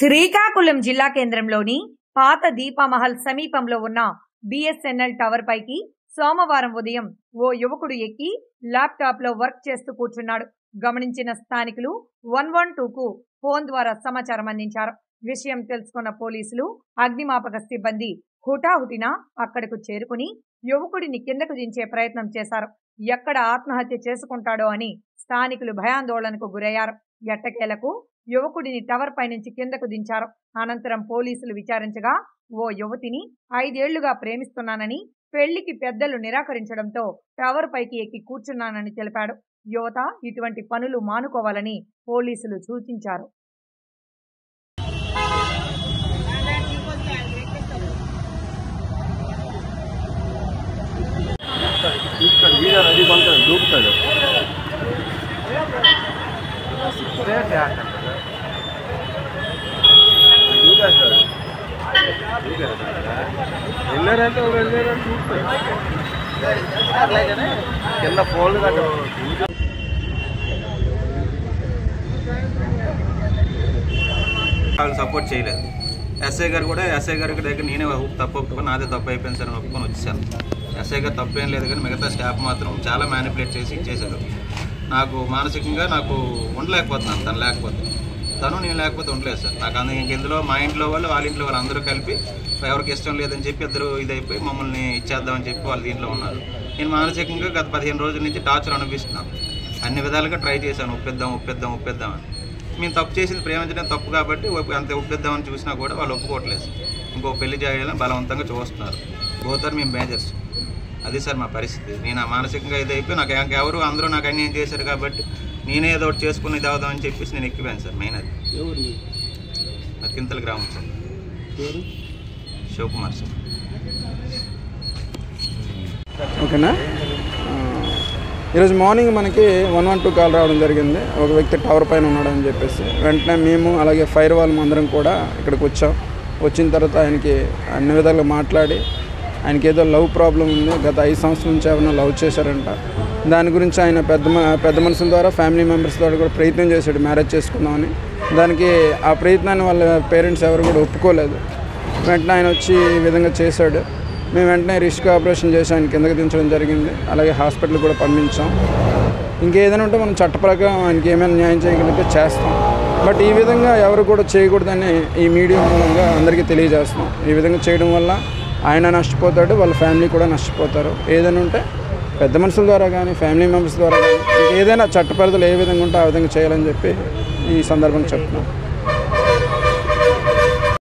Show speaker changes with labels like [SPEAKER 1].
[SPEAKER 1] శ్రీకాకుళం జిల్లా కేంద్రంలోని పాత దీపమహల్ సమీపంలో ఉన్న బిఎస్ఎన్ఎల్ టవర్ పైకి సోమవారం ఉదయం ఓ యువకుడు ఎక్కి ల్యాప్టాప్ లో వర్క్ చేస్తూ కూర్చున్నాడు. గమనించిన స్థానికులు 112కు ఫోన్ ద్వారా సమాచారం అందించారు. విషయం తెలుసుకున్న పోలీసులు, అగ్నిమాపక సిబ్బంది హుటాహుటిన అక్కడకు చేరుకుని యువకుడిని కిందకు దించే ప్రయత్నం చేశారు. ఎక్కడ ఆత్మహత్య చేసుకుంటాడో అని స్థానికులు భయాందోళనకు గురయ్యారు. ఎట్టకేలకు యువకుడిని టవర్ పై నుంచి కిందకు దించారు. అనంతరం పోలీసులు విచారించగా ఓ యువతిని 5 ఏళ్లుగా ప్రేమిస్తున్నానని, పెళ్లికి పెద్దలు నిరాకరించడంతో టవర్ పైకి ఎక్కి కూర్చున్నానని తెలిపాడు. యువత ఇటువంటి పనులు మానుకోవాలని పోలీసులు సూచించారు.
[SPEAKER 2] సపోర్ట్ చేయలేదు. ఎస్ఐ గారు కూడా దగ్గర నేనే తప్పు ఒప్పుకొని నాదే తప్పు అయిపోయింది సార్ అని ఒప్పుకొని వచ్చేసాను. ఎస్ఐ గారు తప్పేం లేదు, కానీ మిగతా స్టాఫ్ మాత్రం చాలా మ్యానిపులేట్ చేసి ఇచ్చేశారు. నాకు మానసికంగా నాకు ఉండలేకపోతున్నాను. తను లేకపోతే, నేను లేకపోతే ఉండలేదు సార్. నాకు ఇందులో మా ఇంట్లో వాళ్ళు, వాళ్ళ ఇంట్లో వాళ్ళు అందరూ కలిపి ఎవరికి ఇష్టం లేదని చెప్పి ఇద్దరు ఇదైపోయి మమ్మల్ని ఇచ్చేద్దామని చెప్పి వాళ్ళు దీంట్లో ఉన్నారు. నేను మానసికంగా గత 15 రోజుల నుంచి టార్చర్ అనిపిస్తున్నాను. అన్ని విధాలుగా ట్రై చేశాను, ఒప్పిద్దామని. మేము తప్పు చేసింది ప్రేమించడం తప్పు కాబట్టి అంత ఒప్పిద్దామని చూసినా కూడా వాళ్ళు ఒప్పుకోవట్లేదు. ఇంకో పెళ్లి చేయాలని బలవంతంగా చూస్తున్నారు. పోతారు మేము మేజర్స్. అది సార్ మా పరిస్థితి. నేను మానసికంగా ఇదైపోయి నాకు ఎవరు అందరూ నాకు అన్యాయం చేశారు కాబట్టి నేనే ఏదో ఒకటి చేసుకుని ఇది అవుదామని చెప్పేసి నేను ఎక్కిపోయాను సార్. మెయిన్ అది నా కింతల గ్రామం సార్. శివకుమార్ సార్.
[SPEAKER 3] ఓకేనా. ఈరోజు మార్నింగ్ మనకి 112 కాల్ రావడం జరిగింది. ఒక వ్యక్తి టవర్ పైన ఉన్నాడని చెప్పేసి వెంటనే మేము అలాగే ఫైర్ వాల్ అందరం కూడా ఇక్కడికి వచ్చాం. వచ్చిన తర్వాత ఆయనకి అన్ని విధాలుగా మాట్లాడి, ఆయనకి ఏదో లవ్ ప్రాబ్లం ఉంది, గత 5 సంవత్సరాల నుంచి ఏమైనా లవ్ చేశారంట. దాని గురించి ఆయన పెద్ద మనుషుల ద్వారా, ఫ్యామిలీ మెంబర్స్ ద్వారా కూడా ప్రయత్నం చేశాడు మ్యారేజ్ చేసుకుందామని. దానికి ఆ ప్రయత్నాన్ని వాళ్ళ పేరెంట్స్ ఎవరు కూడా ఒప్పుకోలేదు. వెంటనే ఆయన వచ్చి ఈ విధంగా చేశాడు. మేము వెంటనే రిస్క్ ఆపరేషన్ చేసి ఆయన కిందకి దించడం జరిగింది. అలాగే హాస్పిటల్ కూడా పంపించాం. ఇంకేదైనా ఉంటే మనం చట్ట ప్రకారం ఆయనకి ఏమైనా న్యాయం చేయగలిగితే చేస్తాం. బట్ ఈ విధంగా ఎవరు కూడా చేయకూడదని ఈ మీడియా మూలంగా అందరికీ తెలియజేస్తాం. ఈ విధంగా చేయడం వల్ల ఆయన నష్టపోతాడు, వాళ్ళ ఫ్యామిలీ కూడా నష్టపోతారు. ఏదైనా ఉంటే పెద్ద మనుషుల ద్వారా కానీ, ఫ్యామిలీ మెంబర్స్ ద్వారా కానీ, ఏదైనా చట్ట పరిధిలో ఏ విధంగా ఉంటే ఆ విధంగా చేయాలని చెప్పి ఈ సందర్భంగా చెప్తున్నాం.